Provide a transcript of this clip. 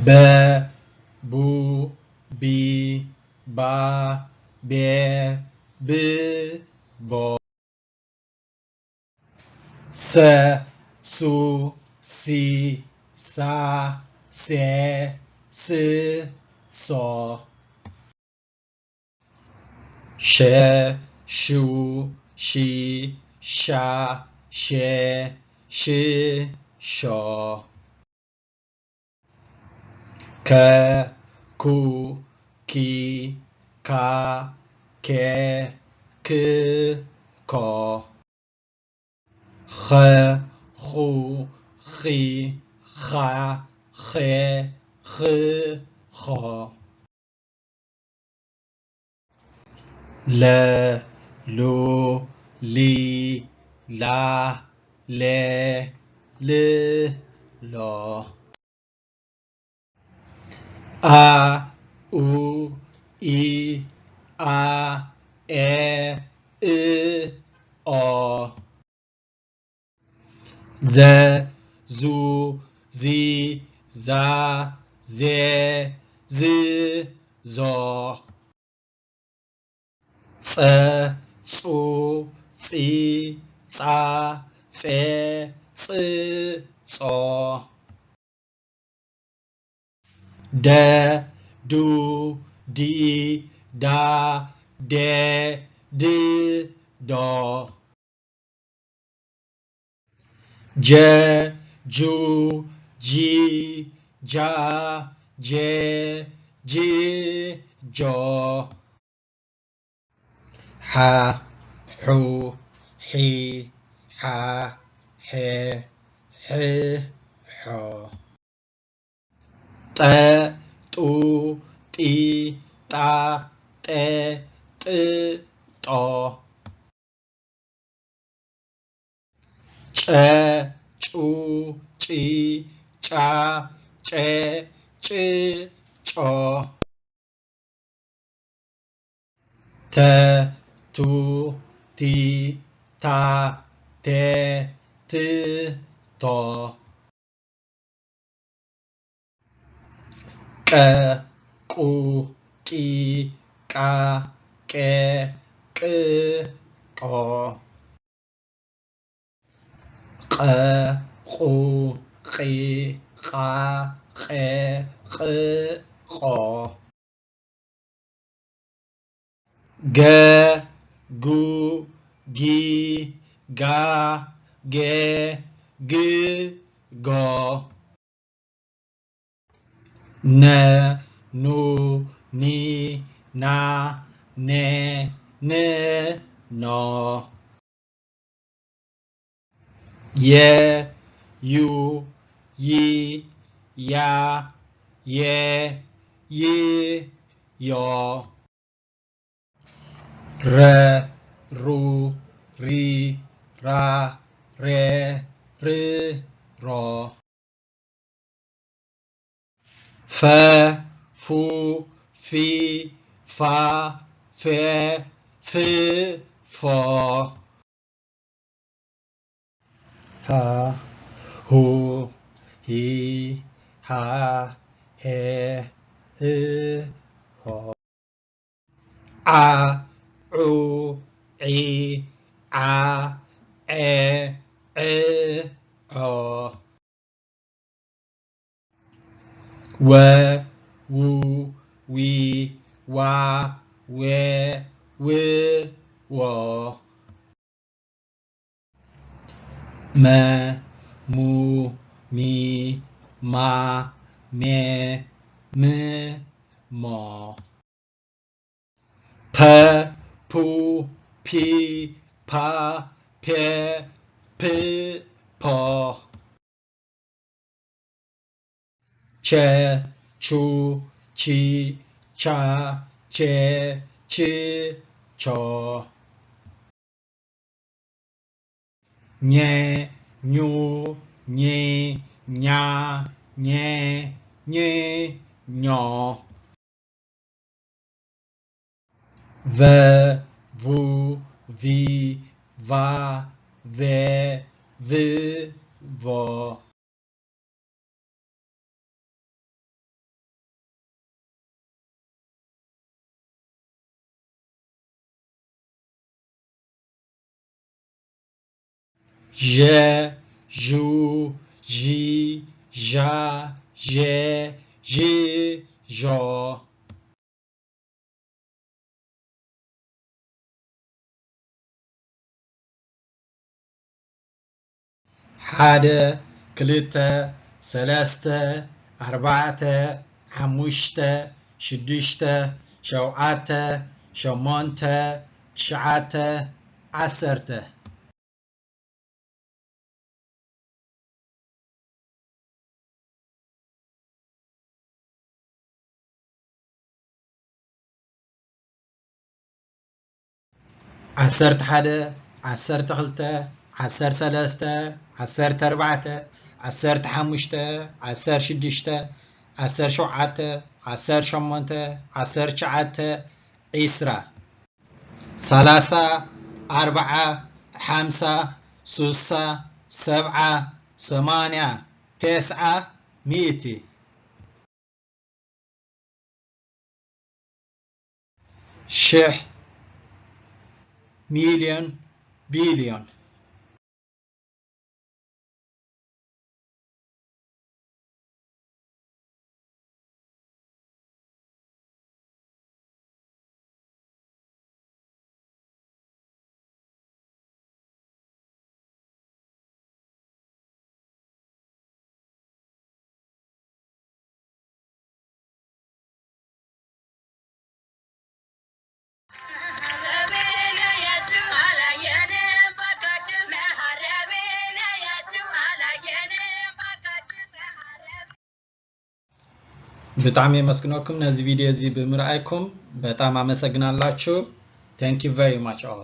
ب بو بي با ب ب بو س سو سي سا سي س سو ش شو شي شا شي ش شو ك كو كي كا كي ك كو خ خو خي خا خي خ خو ل لو لي لا ل ل لو ا او اي ا ا او ز زو زي زا زي ز زو ц ጹ ጺ ጻ ጼ ጽ ጾ ደ ዱ ዲ ዳ ዴ ድ ዶ ጀ ጁ ጂ ጃ ጄ ጂ ጆ ح حو حي ح ح ح حو ط طو طي طا ط ط طو ጨ ጩ ጪ ጫ ጨ ጭ ጮ ተ ቱ ቲ ታ ቴ ት ቶ ቀ ቁ ቂ ቃ ቄ ቅ ቆ ቀ ቁ ቂ ቃ ቄ ቅ ቆ ገ ጉ ጊ ጋ ጌ ግ ጎ ነ ኑ ኒ ና ኔ ን ኖ የ ዩ ይ ያ የ ይ ዮ ረ ሩ ሪ ራ ሬ ር ሮ ፈ ፉ ፊ ፋ ፌ ፍ ፎ ሀ ሁ ሂ ሃ ሄ ህ ሆ አ ዑ ዒ ዓ ዔ ዕ ዖ ወ ው ዊ ዋ ዌ ው ዎ መ ሙ ሚ ማ ሜ ም ሞ ፐ ፑ ፒ ፓ ፔ ፕ ፖ ቸ ቹ ቺ ቻ ቼ ች ቾ ኘ ኙ ኚ ኛ ኘ ኝ ኞ ቨ ቡ ቪ ቫ ቬ ቭ ቮ ዠ ዡ ዢ ዣ ዤ ዥ ዦ ሓደ ክልተ ሰለስተ ኣርባዕተ ሓሙሽተ ሽዱሽተ ሸውዓተ ሸሞንተ ትሽዓተ ዓሰርተ ዓሰርተ ሓደ ዓሰርተ ክልተ ዓሰርተ ሰለስተ ዓሰርተ ኣርባዕተ ዓሰርተ ሓሙሽተ ዓሰርተ ሽዱሽተ ዓሰርተ ሸውዓተ ዓሰርተ ሸሞንተ ዓሰርተ ትሽዓተ ዒስራ ሰላሳ ኣርባዓ ሓምሳ ሱሳ ሰብዓ ሰማንያ ተስዓ ሚእቲ ሽሕ ሚልዮን ቢልዮን በጣም የመስግናኩም ነዚህ ቪዲዮ እዚህ በምራይኩም በጣም አመሰግናላችሁ። Thank you very much all.